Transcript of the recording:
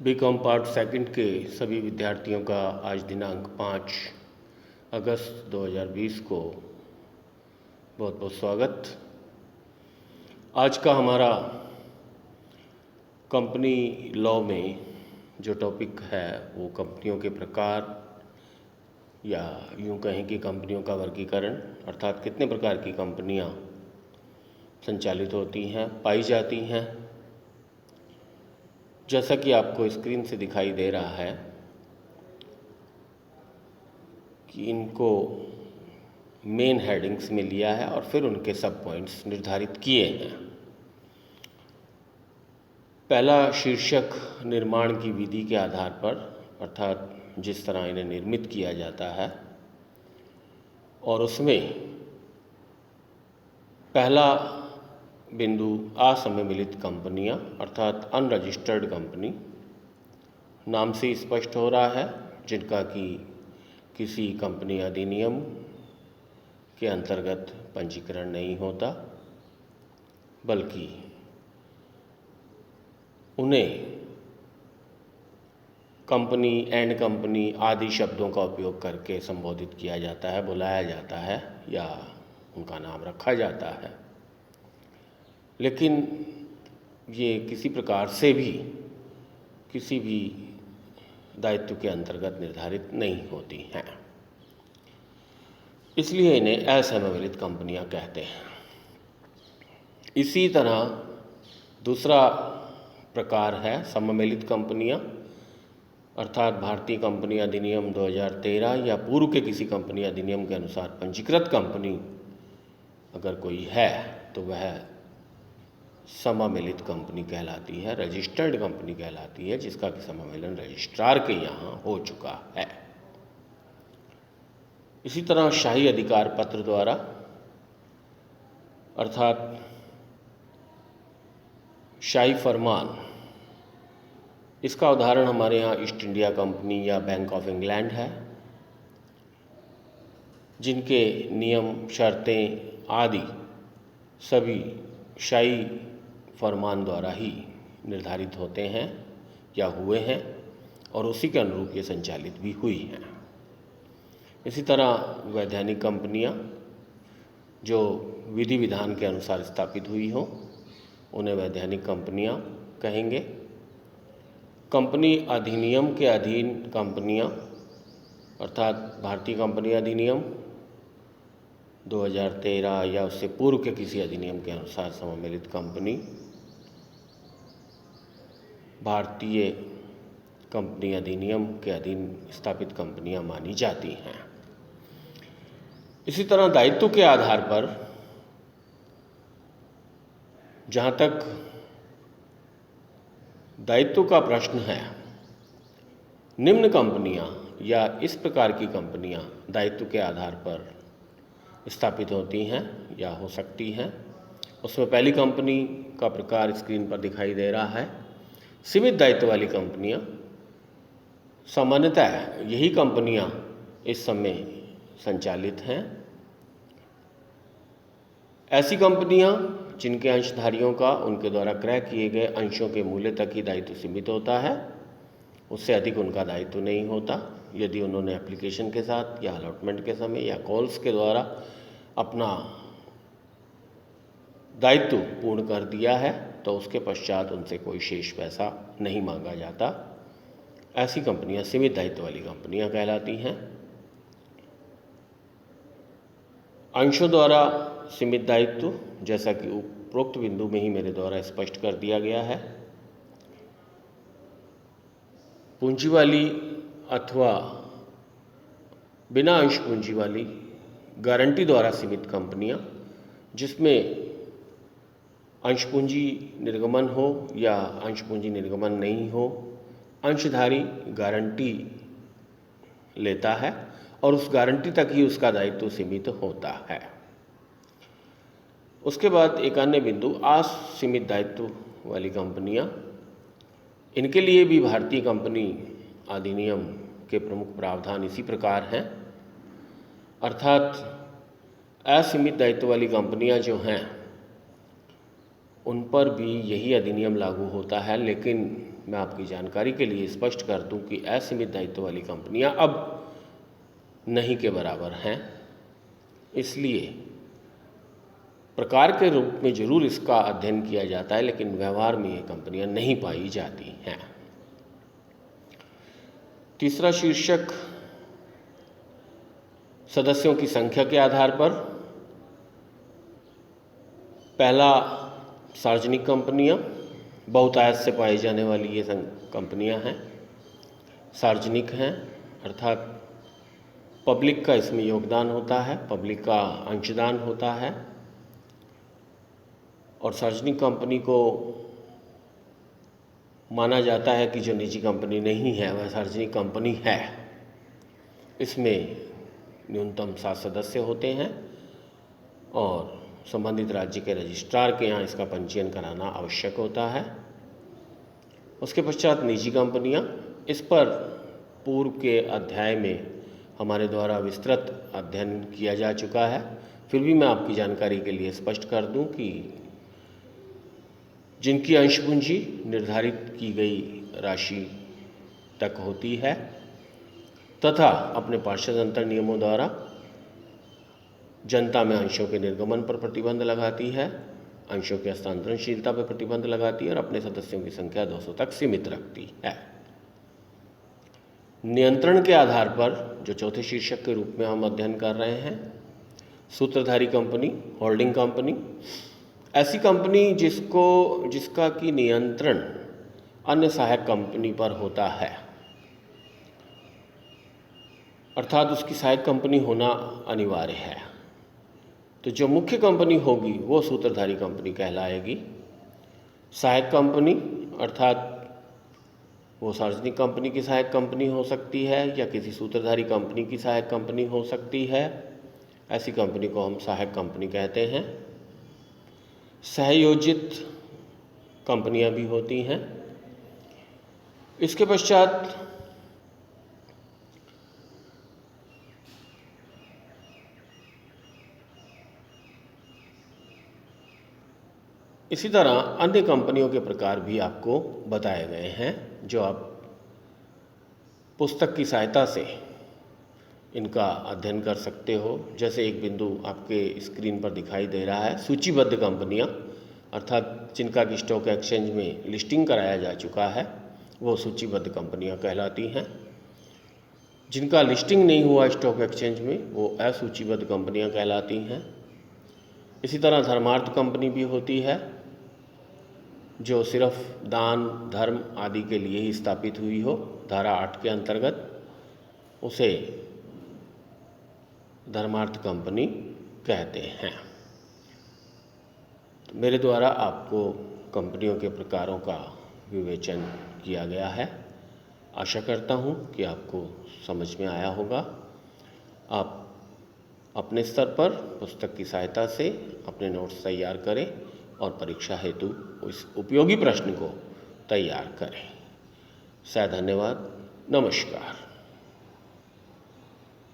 BCom part second के सभी विद्यार्थियों का आज दिनांक 5 अगस्त 2020 को बहुत बहुत स्वागत। आज का हमारा कंपनी लॉ में जो टॉपिक है वो कंपनियों के प्रकार या यूँ कहें कि कंपनियों का वर्गीकरण, अर्थात कितने प्रकार की कंपनियां संचालित होती हैं, पाई जाती हैं। जैसा कि आपको स्क्रीन से दिखाई दे रहा है कि इनको मेन हेडिंग्स में लिया है और फिर उनके सब पॉइंट्स निर्धारित किए हैं। पहला शीर्षक निर्माण की विधि के आधार पर, अर्थात जिस तरह इन्हें निर्मित किया जाता है, और उसमें पहला बिंदु असम्मिलित कंपनियां अर्थात अनरजिस्टर्ड कंपनी। नाम से स्पष्ट हो रहा है जिनका कि किसी कंपनी अधिनियम के अंतर्गत पंजीकरण नहीं होता, बल्कि उन्हें कंपनी एंड कंपनी आदि शब्दों का उपयोग करके संबोधित किया जाता है, बुलाया जाता है या उनका नाम रखा जाता है। लेकिन ये किसी प्रकार से भी किसी भी दायित्व के अंतर्गत निर्धारित नहीं होती हैं, इसलिए इन्हें असम्मिलित कंपनियां कहते हैं। इसी तरह दूसरा प्रकार है सम्मिलित कंपनियां, अर्थात भारतीय कंपनी अधिनियम 2013 या पूर्व के किसी कंपनी अधिनियम के अनुसार पंजीकृत कंपनी अगर कोई है तो वह सम्मिलित कंपनी कहलाती है, रजिस्टर्ड कंपनी कहलाती है, जिसका कि सम्मेलन रजिस्ट्रार के यहाँ हो चुका है। इसी तरह शाही अधिकार पत्र द्वारा, अर्थात शाही फरमान, इसका उदाहरण हमारे यहाँ ईस्ट इंडिया कंपनी या बैंक ऑफ इंग्लैंड है, जिनके नियम, शर्तें आदि सभी शाही फरमान द्वारा ही निर्धारित होते हैं या हुए हैं और उसी के अनुरूप ये संचालित भी हुई हैं। इसी तरह वैधानिक कंपनियां जो विधि विधान के अनुसार स्थापित हुई हो उन्हें वैधानिक कंपनियां कहेंगे। कंपनी अधिनियम के अधीन कंपनियां, अर्थात भारतीय कंपनी अधिनियम 2013 या उससे पूर्व के किसी अधिनियम के अनुसार सम्मिलित कंपनी भारतीय कंपनी अधिनियम के अधीन स्थापित कंपनियां मानी जाती हैं। इसी तरह दायित्व के आधार पर जहाँ तक दायित्व का प्रश्न है, निम्न कंपनियां या इस प्रकार की कंपनियां दायित्व के आधार पर स्थापित होती हैं या हो सकती हैं। उसमें पहली कंपनी का प्रकार स्क्रीन पर दिखाई दे रहा है। सीमित दायित्व वाली कंपनियां, सामान्यतः यही कंपनियां इस समय संचालित हैं। ऐसी कंपनियां जिनके अंशधारियों का उनके द्वारा क्रय किए गए अंशों के मूल्य तक ही दायित्व सीमित होता है, उससे अधिक उनका दायित्व नहीं होता। यदि उन्होंने एप्लीकेशन के साथ या अलॉटमेंट के समय या कॉल्स के द्वारा अपना दायित्व पूर्ण कर दिया है तो उसके पश्चात उनसे कोई शेष पैसा नहीं मांगा जाता। ऐसी कंपनियां सीमित दायित्व वाली कंपनियां कहलाती हैं। अंशों द्वारा सीमित दायित्व, जैसा कि उपरोक्त बिंदु में ही मेरे द्वारा स्पष्ट कर दिया गया है, पूंजी वाली अथवा बिना अंश पूंजी वाली गारंटी द्वारा सीमित कंपनियां, जिसमें अंश पूंजी निर्गमन हो या अंश पूंजी निर्गमन नहीं हो, अंशधारी गारंटी लेता है और उस गारंटी तक ही उसका दायित्व सीमित होता है। उसके बाद एक अन्य बिंदु असीमित दायित्व वाली कंपनियां, इनके लिए भी भारतीय कंपनी अधिनियम के प्रमुख प्रावधान इसी प्रकार हैं। अर्थात असीमित दायित्व वाली कंपनियां जो हैं उन पर भी यही अधिनियम लागू होता है, लेकिन मैं आपकी जानकारी के लिए स्पष्ट कर दूं कि असीमित दायित्व वाली कंपनियां अब नहीं के बराबर हैं। इसलिए प्रकार के रूप में जरूर इसका अध्ययन किया जाता है, लेकिन व्यवहार में ये कंपनियां नहीं पाई जाती हैं। तीसरा शीर्षक, सदस्यों की संख्या के आधार पर। पहला, सार्वजनिक कंपनियां, बहुतायत से पाई जाने वाली ये कंपनियां हैं, सार्वजनिक हैं, अर्थात पब्लिक का इसमें योगदान होता है, पब्लिक का अंशदान होता है। और सार्वजनिक कंपनी को माना जाता है कि जो निजी कंपनी नहीं है वह सार्वजनिक कंपनी है। इसमें न्यूनतम 7 सदस्य होते हैं और संबंधित राज्य के रजिस्ट्रार के यहाँ इसका पंजीयन कराना आवश्यक होता है। उसके पश्चात निजी कंपनियाँ, इस पर पूर्व के अध्याय में हमारे द्वारा विस्तृत अध्ययन किया जा चुका है। फिर भी मैं आपकी जानकारी के लिए स्पष्ट कर दूं कि जिनकी अंश पूंजी निर्धारित की गई राशि तक होती है तथा अपने पार्षद अंतर नियमों द्वारा जनता में अंशों के निर्गमन पर प्रतिबंध लगाती है, अंशों की हस्तांतरणशीलता पर प्रतिबंध लगाती है और अपने सदस्यों की संख्या 200 तक सीमित रखती है। नियंत्रण के आधार पर जो चौथे शीर्षक के रूप में हम अध्ययन कर रहे हैं, सूत्रधारी कंपनी, होल्डिंग कंपनी, ऐसी कंपनी जिसका कि नियंत्रण अन्य सहायक कंपनी पर होता है, अर्थात उसकी सहायक कंपनी होना अनिवार्य है। तो जो मुख्य कंपनी होगी वो सूत्रधारी कंपनी कहलाएगी। सहायक कंपनी अर्थात वो सार्वजनिक कंपनी की सहायक कंपनी हो सकती है या किसी सूत्रधारी कंपनी की सहायक कंपनी हो सकती है। ऐसी कंपनी को हम सहायक कंपनी कहते हैं। सहयोजित कंपनियां भी होती हैं। इसके पश्चात इसी तरह अन्य कंपनियों के प्रकार भी आपको बताए गए हैं जो आप पुस्तक की सहायता से इनका अध्ययन कर सकते हो। जैसे एक बिंदु आपके स्क्रीन पर दिखाई दे रहा है, सूचीबद्ध कंपनियां, अर्थात जिनका कि स्टॉक एक्सचेंज में लिस्टिंग कराया जा चुका है वो सूचीबद्ध कंपनियां कहलाती हैं। जिनका लिस्टिंग नहीं हुआ स्टॉक एक्सचेंज में वो असूचीबद्ध कंपनियां कहलाती हैं। इसी तरह धर्मार्थ कंपनी भी होती है जो सिर्फ दान, धर्म आदि के लिए ही स्थापित हुई हो, धारा 8 के अंतर्गत, उसे धर्मार्थ कंपनी कहते हैं। तो मेरे द्वारा आपको कंपनियों के प्रकारों का विवेचन किया गया है। आशा करता हूँ कि आपको समझ में आया होगा। आप अपने स्तर पर पुस्तक की सहायता से अपने नोट्स तैयार करें और परीक्षा हेतु उस उपयोगी प्रश्न को तैयार करें। धन्यवाद। नमस्कार।